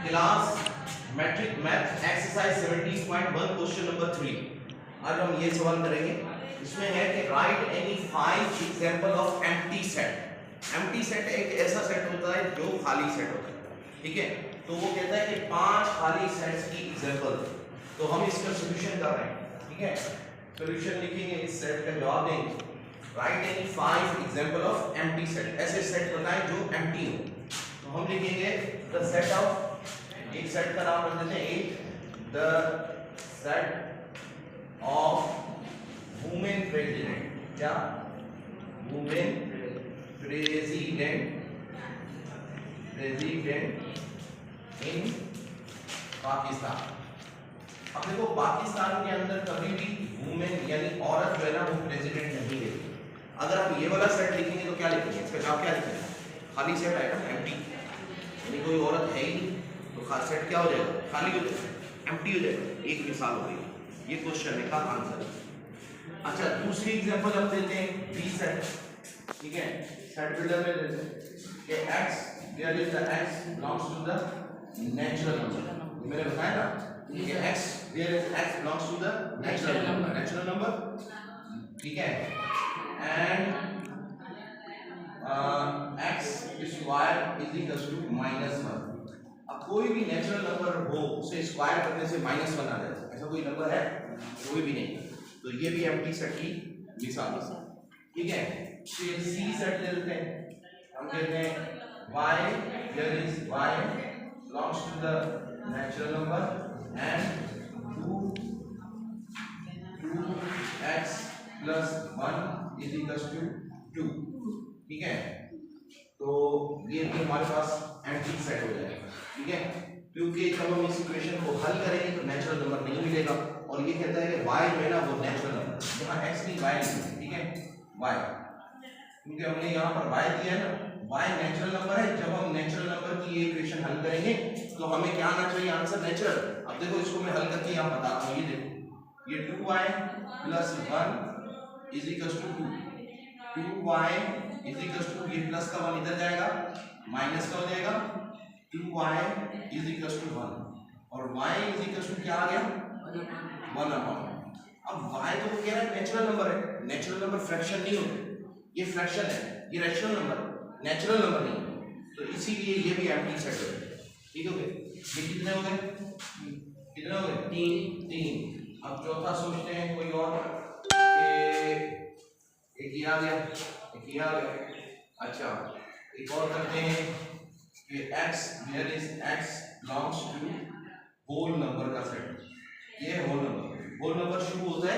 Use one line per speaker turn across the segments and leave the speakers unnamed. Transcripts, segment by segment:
Class matric math exercise 17.1 question number 3। आज हम ये सवाल करेंगे। इसमें है कि write any 5 example of empty set. Empty set एक ऐसा सेट होता है जो खाली सेट होता है, ठीक है। तो वो कहता है कि 5 खाली सेट्स की एग्जांपल। तो हम इसका सॉल्यूशन कर रहे हैं, ठीक है। सॉल्यूशन लिखेंगे, इस सेट का जवाब देंगे। Right any 5 example of empty set, ऐसे सेट बताएं जो एम्प्टी हो। तो हम लिखेंगे द सेट ऑफ, एक सेट का नाम रख देते हैं the set of women president. क्या? Women president in Pakistan. अब देखो, पाकिस्तान के अंदर कभी भी वुमेन यानी औरत जो है ना वो प्रेसिडेंट नहीं है। अगर आप ये वाला सेट लिखेंगे तो क्या लिखेंगे? इसका जवाब क्या लिखेंगे? खाली सेट आएगा, एम्प्टी, यानी कोई औरत है ही नहीं। तो खाली सेट क्या हो जाएगा? खाली हो जाएगा, एम्प्टी हो जाएगा। एक मिसाल हो गई, ये क्वेश्चन का आंसर। अच्छा, दूसरी एग्जांपल हम देते हैं बी सेट, ठीक है। सेट बिल्डर में देते हैं कि x there is the x belongs to the natural number. मैंने बताया ना कि x there is x belongs to the natural number, ठीक है। And x square is equal to -1। अब कोई भी नेचुरल नंबर हो उसे स्क्वायर करने से -1 आ जाता है। ऐसा कोई नंबर है? कोई भी नहीं। तो ये भी एम्प्टी सेट की मिसाल है, ठीक है। फिर सी सेट ले लेते हैं। हम कहते हैं y here is y belongs to the natural number and 2x plus 1 is equals to 2, ठीक है। तो ये भी हमारे पास एम्प्टी सेट हो जाएगा, ठीक है। क्योंकि जब हम इस इक्वेशन को हल करेंगे तो नेचुरल नंबर नहीं मिलेगा, और ये कहता है कि y जो है ना वो नेचुरल नंबर, यहाँ x नहीं y नहीं, ठीक है, y, क्योंकि हमने यहाँ पर y दिया है ना, y नेचुरल नंबर है। जब हम नेचुरल नंबर की ये इक्वेशन हल करेंगे तो हमें क्या आना चाहिए? Answer natural. अब देखो, इसको मैं हल करके यहाँ बताता हूँ। ये देखो, ये 2y plus 1 is equals to 2, 2y is equals to, ये प्लस का 1 इधर जाएगा, माइनस का हो जाएगा, 2y is equals to 1, और y is equals to क्या आ गया? 1/। अब y तो वो कह रहा है नेचुरल नंबर है। नेचुरल नंबर फ्रैक्शन नहीं होते, ये फ्रैक्शन है, ये रैशनल नंबर, नेचुरल नंबर नहीं। तो इसीलिए ये भी एम्प्टी सेट है, ठीक हो गए। ये कितने हो गए? कितने हो गए? 3। अब चौथा सोचते हैं कोई और, एक ये आ गया, एक ये आ गया। अच्छा, एक और करते हैं कि x where is x belongs to whole number का सेट। ये होल नंबर शुरू होता है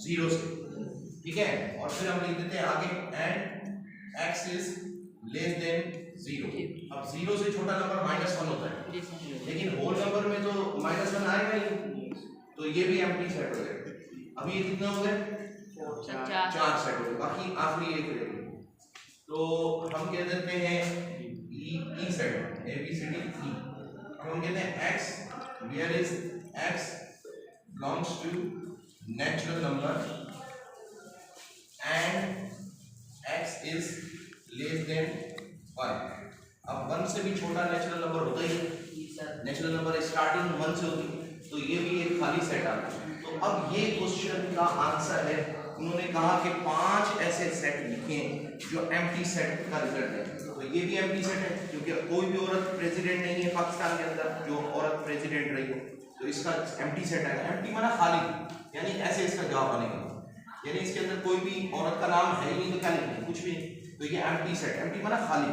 0 से, ठीक है। और फिर हम लिख देते हैं आगे and x is less than 0। अब 0 से छोटा नंबर -1 होता है, लेकिन होल नंबर में तो -1 आएगा ही, तो ये भी एम्प्टी सेट हो जाएगा। अभी ये कितने हो गए? 4 सेट हो गए, बाकी आखिरी एक रहेगी। तो हम कह देते हैं ई सेट, ABCD E। हम कहते हैं x where is x belongs to natural number and x is less than 1। अब 1 से भी छोटा नेचुरल नंबर होता ही है, नेचुरल नंबर स्टार्टिंग 1 से होती, तो ये भी एक खाली सेट आता है। तो अब ये क्वेश्चन का आंसर है, उन्होंने कहा कि 5 ऐसे सेट लिखे जो एम्प्टी सेट का रिजल्ट है। तो ये भी एम्प्टी सेट है, क्योंकि कोई भी औरत प्रेसिडेंट नहीं है पाकिस्तान के अंदर जो औरत प्रेसिडेंट रही हो, तो इसका एम्प्टी सेट है। एम्प्टी माना खाली, यानी ऐसे इसका जवाब बनेगा, यानी इसके अंदर कोई भी औरत का नाम है ही नहीं, तो क्या लिखेंगे? कुछ भी नहीं। तो ये एम्प्टी सेट, एम्प्टी माना खाली,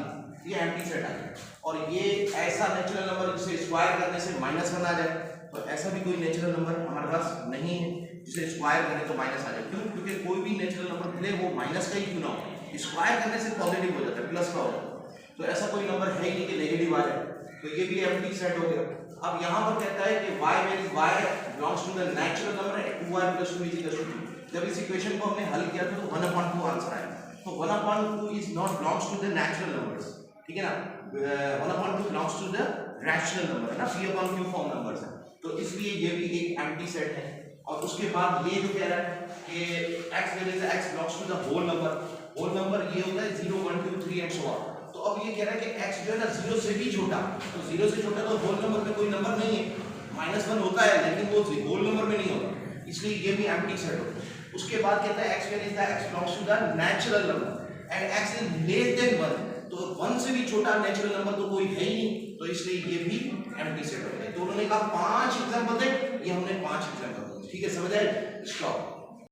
ये एम्प्टी सेट आ गया। और ये ऐसा नेचुरल नंबर जिसे स्क्वायर करने से -1 आ जाए, तो ऐसा भी कोई नेचुरल नंबर हमारे पास नहीं है जिसे स्क्वायर करें तो माइनस आ जाए। क्यों? क्योंकि कोई भी नेचुरल नंबर भले वो माइनस का ही क्यों ना हो, स्क्वायर करने से पॉजिटिव हो जाता है, प्लस का हो जाता है। तो ऐसा कोई नंबर है ही नहीं कि नेगेटिव आ जाए, तो ये भी एम्प्टी सेट हो गया। अब यहाँ पर कहता है कि y where is y belongs to the natural number 2y + 2 is equal to 2। जब इस इक्वेशन को हमने हल किया था तो 1/2 आंसर आया। तो 1/2 is not belongs to the natural numbers, ठीक है ना। 1/2 belongs to the rational number है ना, P/Q फॉर्म नंबर्स है। तो इसलिए ये भी एक एम्प्टी सेट है। और उसके बाद ये जो कह रहा है कि x where is x belongs to the whole number ये होता है 0 1 2 3 एंड सो ऑन। तो अब ये कह रहा है कि x जो है ना 0 से भी छोटा, तो 0 से छोटा तो होल नंबर में कोई नंबर नहीं है, -1 होता है लेकिन वो होल नंबर में नहीं होता, इसलिए ये भी एम्प्टी सेट होता है। उसके बाद कहता है x when is the x belongs to the natural number and x is less than 1, तो 1 से भी छोटा नेचुरल नंबर तो कोई है ही नहीं, तो इसलिए ये भी एम्प्टी सेट होता है। तो उन्होंने कहा 5 एग्जांपल थे, ये हमने 5 एग्जांपल दिए, ठीक है, समझ आए? स्टॉप।